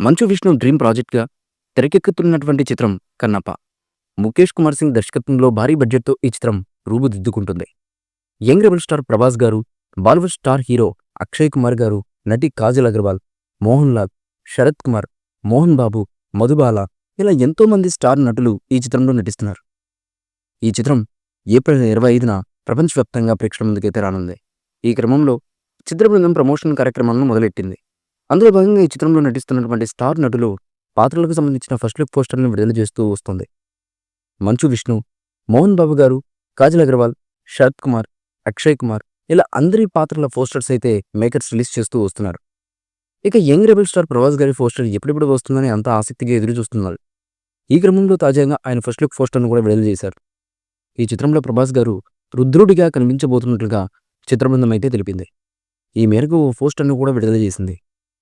Manchu Vishnu dream ప్రాజెక్ట్‌గా తెరకెక్కుతున్నటువంటి చిత్రం 'కన్నప్ప'. ముఖేష్ కుమార్ సింగ్ దర్శకత్వంలో భారీ బడ్జెట్‌తో ఈ చిత్రం రూపుదిద్దుకుంటుంది. యంగ్ రెబెల్ స్టార్ ప్రభాస్ గారు, బాలీవుడ్ స్టార్ హీరో అక్షయ్ కుమార్ గారు, నటి కాజల్ అగర్వాల్, మోహన్ లాల్, శరత్ కుమార్, మోహన్ బాబు, మధుబాల ఇలా ఎంతో మంది స్టార్ నటులు ఈ చిత్రంలో నటిస్తున్నారు. ఈ చిత్రం ఏప్రిల్ 25న ప్రపంచవ్యాప్తంగా ప్రేక్షకుల ముందుకైతే రానుంది. ఈ క్రమంలో చిత్ర బృందం ప్రమోషన్ కార్యక్రమాలను మొదలెట్టింది. అందులో భాగంగా ఈ చిత్రంలో నటిస్తున్నటువంటి స్టార్ నటులు పాత్రలకు సంబంధించిన ఫస్ట్ లుక్ పోస్టర్‌లను విడుదల చేస్తూ వస్తుంది. మంచు విష్ణు, మోహన్ బాబు గారు, కాజల్ అగర్వాల్, శరత్ కుమార్, అక్షయ్ కుమార్ ఇలా అందరి పాత్రల పోస్టర్స్ అయితే మేకర్స్ రిలీజ్ చేస్తూ వస్తున్నారు. ఇక యంగ్ రెబెల్ స్టార్ ప్రభాస్ గారి పోస్టర్ ఎప్పుడెప్పుడు వస్తుందని అంతా ఆసక్తిగా ఎదురు చూస్తున్నారు. ఈ క్రమంలో తాజాగా ఆయన ఫస్ట్ లుక్ పోస్టర్‌ను కూడా విడుదల చేశారు. ఈ చిత్రంలో ప్రభాస్ గారు రుద్రుడిగా కనిపించబోతున్నట్లుగా చిత్ర బృందం అయితే తెలిపింది. ఈ మేరకు ఓ పోస్టర్‌ను కూడా విడుదల చేసింది.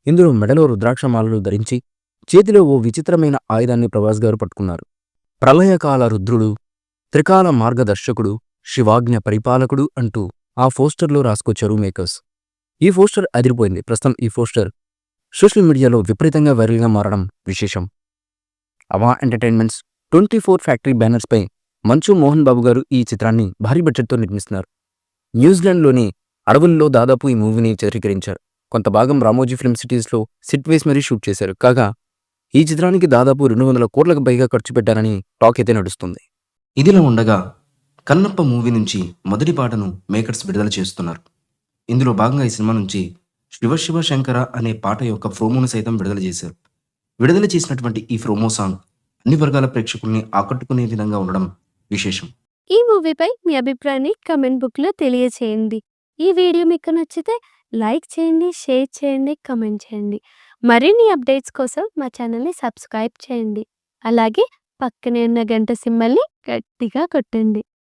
ఇందులో మెడలో రుద్రాక్ష మాలలు ధరించి చేతిలో ఓ విచిత్రమైన ఆయుధాన్ని ప్రభాస్ గారు పట్టుకున్నారు. ప్రళయకాల రుద్రుడు, త్రికాల మార్గదర్శకుడు, శివాజ్ఞ పరిపాలకుడు అంటూ ఆ పోస్టర్‌లో రాసుకొచ్చారు మేకర్స్. ఈ పోస్టర్ అదిరిపోయింది. ప్రస్తుతం ఈ పోస్టర్ సోషల్ మీడియాలో విపరీతంగా వైరల్‌గా మారడం విశేషం. అవా ఎంటర్‌టైన్‌మెంట్స్ 24 ఫ్యాక్టరీ బ్యానర్స్‌పై మంచు, మోహన్ బాబు గారు ఈ చిత్రాన్ని భారీ బడ్జెట్‌తో నిర్మిస్తున్నారు. న్యూజిలాండ్‌లోని అడవుల్లో దాదాపు ఈ మూవీని చిత్రీకరించారు. కొంత భాగం రామోజీ ఫిల్మ్ సిటీస్‌లో సెట్ వేసి మరీ షూట్ చేశారు. కాగా ఈ చిత్రానికి దాదాపు 200 కోట్లకు పైగా ఖర్చు పెట్టారని టాక్ అయితే నడుస్తుంది. ఇదిలా ఉండగా కన్నప్ప మూవీ నుంచి మొదటి పాటను మేకర్స్ విడుదల చేస్తున్నారు. ఇందులో భాగంగా ఈ సినిమా నుంచి శివ శివ శంకర అనే పాట యొక్క ప్రోమోను సైతం విడుదల చేశారు. విడుదల చేసినటువంటి ఈ ప్రోమో సాంగ్ అన్ని వర్గాల ప్రేక్షకుల్ని ఆకట్టుకునే విధంగా ఉండడం విశేషం. ఈ మూవీపై మీ అభిప్రాయాన్ని కమెంట్ బుక్‌లో తెలియచేయండి. ఈ వీడియో మీకు నచ్చితే లైక్ చేయండి, షేర్ చేయండి, కమెంట్ చేయండి. మరిన్ని అప్డేట్స్ కోసం మా ఛానల్‌ని సబ్స్క్రైబ్ చేయండి. అలాగే పక్కనే ఉన్న గంట సింబల్‌ని గట్టిగా కొట్టండి.